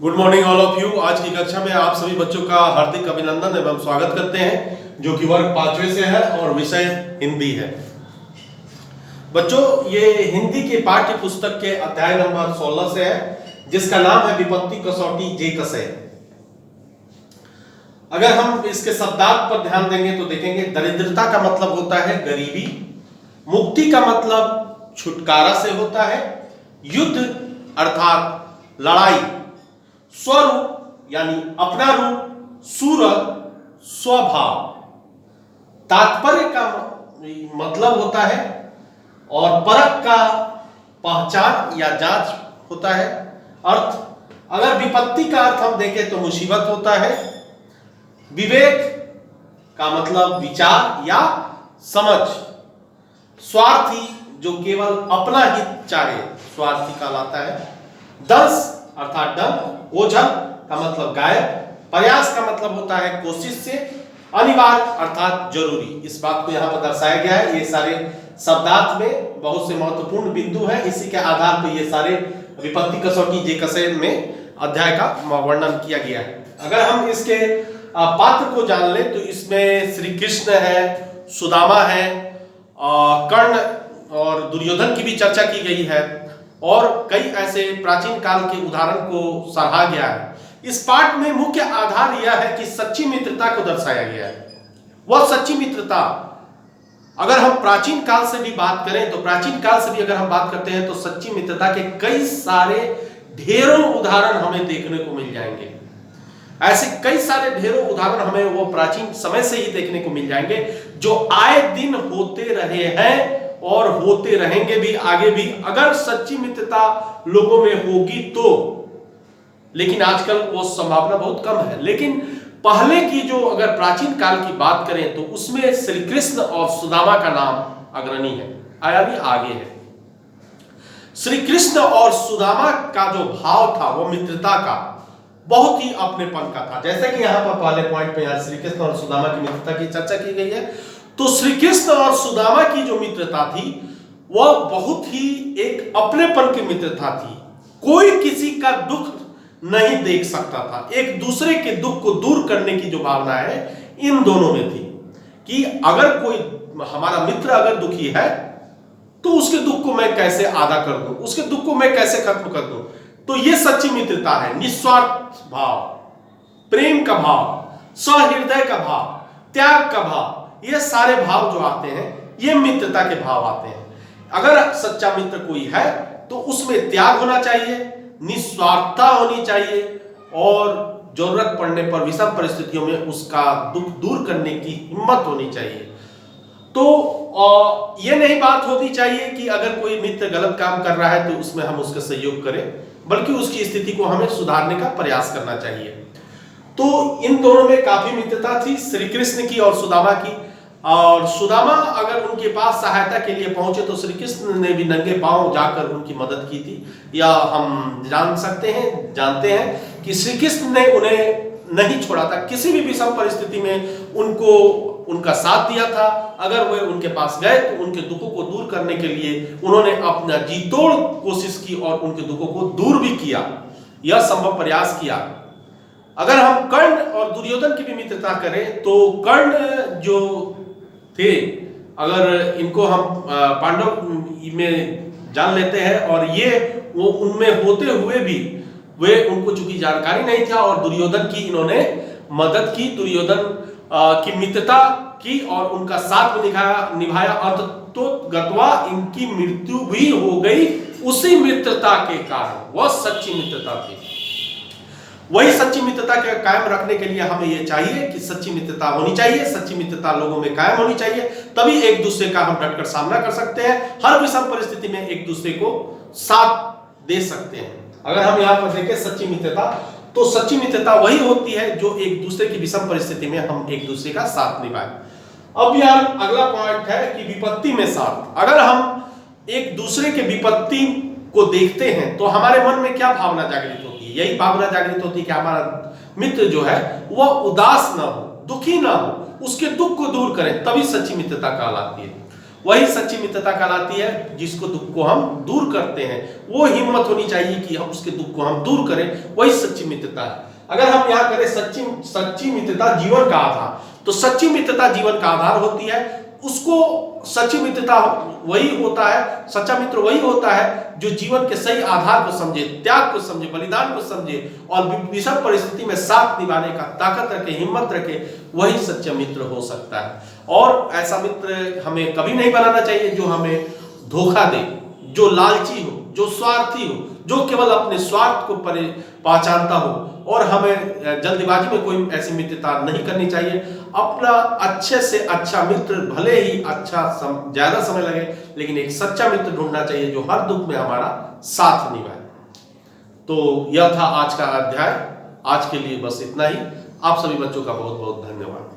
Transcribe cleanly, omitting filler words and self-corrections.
Good morning all of you. आज की कक्षा में आप सभी बच्चों का हार्दिक अभिनंदन एवं स्वागत करते हैं, जो कि वर्ग 5वें से है और विषय हिंदी है। बच्चों, ये हिंदी के पाठ्य पुस्तक के अध्याय नंबर 16 से है, जिसका नाम है विपत्ति कसौटी जे कसे। अगर हम इसके शब्दार्थ पर ध्यान देंगे तो देखेंगे दरिद्रता का मतलब होता है गरीबी, मुक्ति का मतलब छुटकारा से होता है, युद्ध अर्थात लड़ाई, स्वरूप यानी अपना रूप, सूरत स्वभाव, तात्पर्य का मतलब होता है और परख का पहचान या जांच होता है। अर्थ, अगर विपत्ति का अर्थ हम देखें तो मुसीबत होता है। विवेक का मतलब विचार या समझ। स्वार्थी जो केवल अपना हित चाहे स्वार्थी कहलाता है। दंश अर्थात डंक, ओझल का मतलब गायब, प्रयास का मतलब होता है कोशिश से, अनिवार्य अर्थात जरूरी। इस बात को यहाँ पर दर्शाया गया है। ये सारे शब्दार्थ में बहुत से महत्वपूर्ण बिंदु हैं। इसी के आधार पर ये सारे विपत्ति कसौटी जे कसे में अध्याय का वर्णन किया गया है। अगर हम इसके पात्र को जान ले तो इसमें श्री कृष्ण है, सुदामा है, कर्ण और दुर्योधन की भी चर्चा की गई है और कई ऐसे प्राचीन काल के उदाहरण को सराहा गया है। इस पाठ में मुख्य आधार यह है कि सच्ची मित्रता को दर्शाया गया है। वह सच्ची मित्रता, अगर हम प्राचीन काल से भी बात करें तो प्राचीन काल से भी अगर हम बात करते हैं तो सच्ची मित्रता के कई सारे ढेरों उदाहरण हमें देखने को मिल जाएंगे। ऐसे कई सारे ढेरों उदाहरण हमें वो प्राचीन समय से ही देखने को मिल जाएंगे, जो आए दिन होते रहे हैं और होते रहेंगे भी आगे भी, अगर सच्ची मित्रता लोगों में होगी तो। लेकिन आजकल वो संभावना बहुत कम है। लेकिन पहले की जो अगर प्राचीन काल की बात करें तो उसमें श्री कृष्ण और सुदामा का नाम अग्रणी है, यानी आगे है। श्री कृष्ण और सुदामा का जो भाव था वो मित्रता का बहुत ही अपनेपन का था। जैसे कि यहाँ पर पहले पॉइंट पे श्री कृष्ण और सुदामा की मित्रता की चर्चा की गई है, तो श्री कृष्ण और सुदामा की जो मित्रता थी वह बहुत ही एक अपनेपन की मित्रता थी। कोई किसी का दुख नहीं देख सकता था। एक दूसरे के दुख को दूर करने की जो भावना है इन दोनों में थी कि अगर कोई हमारा मित्र अगर दुखी है तो उसके दुख को मैं कैसे आधा कर दूं, उसके दुख को मैं कैसे खत्म कर दूं। तो ये सच्ची मित्रता है। निस्वार्थ भाव, प्रेम का भाव, सहृदय का भाव, त्याग का भाव, ये सारे भाव जो आते हैं ये मित्रता के भाव आते हैं। अगर सच्चा मित्र कोई है तो उसमें त्याग होना चाहिए, निस्वार्थता होनी चाहिए और जरूरत पड़ने पर विषम परिस्थितियों में उसका दुख दूर करने की हिम्मत होनी चाहिए। तो ये नहीं बात होनी चाहिए कि अगर कोई मित्र गलत काम कर रहा है तो उसमें हम उसका सहयोग करें, बल्कि उसकी स्थिति को हमें सुधारने का प्रयास करना चाहिए। तो इन दोनों में काफी मित्रता थी, श्री कृष्ण की और सुदामा की। और सुदामा अगर उनके पास सहायता के लिए पहुंचे तो श्री कृष्ण ने भी नंगे पांव जाकर उनकी मदद की थी। या हम जानते हैं कि श्री कृष्ण ने उन्हें नहीं छोड़ा था, किसी भी विषम परिस्थिति में उनको उनका साथ दिया था। अगर वे उनके पास गए तो उनके दुखों को दूर करने के लिए उन्होंने अपना जी तोड़ कोशिश की और उनके दुखों को दूर भी किया, यह संभव प्रयास किया। अगर हम कर्ण और दुर्योधन की भी मित्रता करें तो कर्ण जो थे, अगर इनको हम पांडव में जान लेते हैं और ये वो उनमें होते हुए भी वे उनको चूंकि जानकारी नहीं था और दुर्योधन की इन्होंने मदद की, दुर्योधन की मित्रता की और उनका साथ में निभाया। तो गतवा इनकी मृत्यु भी हो गई उसी मित्रता के कारण। वह सच्ची मित्रता थी। वही सच्ची मित्रता के कायम रखने के लिए हमें यह चाहिए कि सच्ची मित्रता होनी चाहिए, सच्ची मित्रता लोगों में कायम होनी चाहिए, तभी एक दूसरे का हम डटकर सामना कर सकते हैं। हर विषम परिस्थिति में एक दूसरे को साथ दे सकते हैं। अगर हम यहाँ पर देखें सच्ची मित्रता, तो सच्ची मित्रता वही होती है जो एक दूसरे की विषम परिस्थिति में हम एक दूसरे का साथ निभाएं। अब यार अगला पॉइंट है कि विपत्ति में साथ। अगर हम एक दूसरे के विपत्ति को देखते हैं तो हमारे मन में क्या भावना जागृत होती है? यही भावना जागृत होती है कि हमारा मित्र जो है वह उदास ना हो, दुखी ना हो, उसके दुख को दूर करें, तभी सच्ची मित्रता कहलाती है। वही सच्ची मित्रता कहलाती है, जिसको दुख को हम दूर करते हैं। वो हिम्मत होनी चाहिए कि हम उसके दुख को हम दूर करें, वही सच्ची मित्रता है। अगर हम यहाँ करें सच्ची मित्रता जीवन का आधार, तो सच्ची मित्रता जीवन का आधार होती है। उसको सच्ची मित्रता वही होता है, सच्चा मित्र वही होता है जो जीवन के सही आधार को समझे, त्याग को समझे, बलिदान को समझे और विषम परिस्थिति में साथ निभाने का ताकत रखे, हिम्मत रखे, वही सच्चा मित्र हो सकता है। और ऐसा मित्र हमें कभी नहीं बनाना चाहिए जो हमें धोखा दे, जो लालची हो, जो स्वार्थी हो, जो केवल अपने स्वार्थ को पहचानता हो। और हमें जल्दबाजी में कोई ऐसी मित्रता नहीं करनी चाहिए। अपना अच्छे से अच्छा मित्र, भले ही ज्यादा समय लगे, लेकिन एक सच्चा मित्र ढूंढना चाहिए जो हर दुख में हमारा साथ निभाए। तो यह था आज का अध्याय। आज के लिए बस इतना ही। आप सभी बच्चों का बहुत बहुत धन्यवाद।